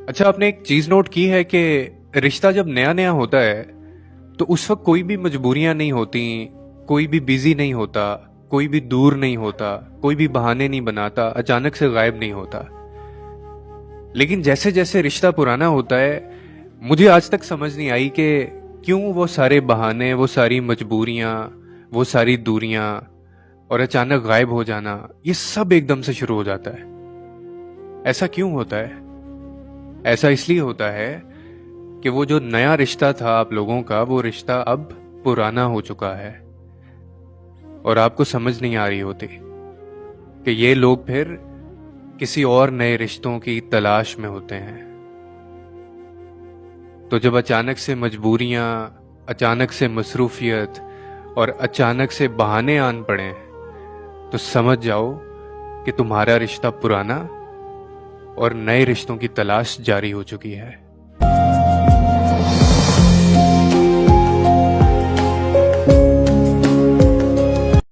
अच्छा, आपने एक चीज नोट की है कि रिश्ता जब नया नया होता है तो उस वक्त कोई भी मजबूरियां नहीं होती, कोई भी बिजी नहीं होता, कोई भी दूर नहीं होता, कोई भी बहाने नहीं बनाता, अचानक से गायब नहीं होता। लेकिन जैसे जैसे रिश्ता पुराना होता है, मुझे आज तक समझ नहीं आई कि क्यों वो सारे बहाने, वो सारी मजबूरियां, वो सारी दूरियां और अचानक गायब हो जाना, ये सब एकदम से शुरू हो जाता है। ऐसा क्यों होता है? ऐसा इसलिए होता है कि वो जो नया रिश्ता था आप लोगों का, वो रिश्ता अब पुराना हो चुका है और आपको समझ नहीं आ रही होती कि ये लोग फिर किसी और नए रिश्तों की तलाश में होते हैं। तो जब अचानक से मजबूरियां, अचानक से मसरूफियत और अचानक से बहाने आन पड़े, तो समझ जाओ कि तुम्हारा रिश्ता पुराना और नए रिश्तों की तलाश जारी हो चुकी है।